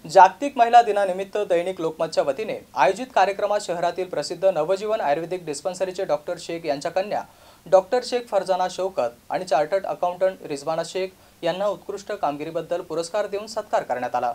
जागतिक महिला दिनानिमित्त दैनिक लोकमतच्या वतीने आयोजित कार्यक्रमात शहरातील प्रसिद्ध नवजीवन आयुर्वेदिक डिस्पेन्सरीचे डॉक्टर शेख यांच्या कन्या डॉक्टर शेख फरजाना शौकत आणि चार्टर्ड अकाउंटंट रिजवाना शेख यांना उत्कृष्ट कामगिरीबद्दल पुरस्कार देऊन सत्कार करण्यात आला।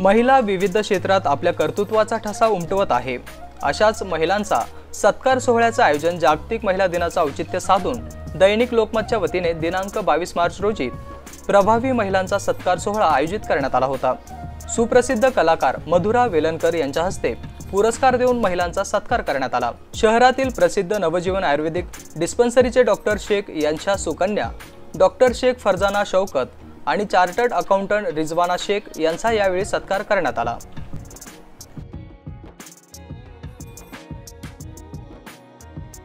महिला विविध क्षेत्रात आपल्या कर्तृत्वाचा ठसा उमटवत आहे। अशाच महिलांचा सत्कार सोहळ्याचे आयोजन जागतिक महिला दिनाचा औचित्य साधून दैनिक लोकमतच्या वतीने दिनांक 22 मार्च रोजी प्रभावी महिलांचा सत्कार सोहळा आयोजित करण्यात आला होता। सुप्रसिद्ध कलाकार मधुरा वेलणकर यांच्या हस्ते पुरस्कार देऊन महिलांचा सत्कार करण्यात आला। शहरातील प्रसिद्ध नवजीवन आयुर्वेदिक डिस्पेन्सरीचे डॉक्टर शेख यांच्या सुकन्या डॉक्टर शेख फरजाना शौकत आणि चार्टर्ड अकाउंटंट रिजवाना शेख यांचा यावेळी सत्कार करण्यात आला।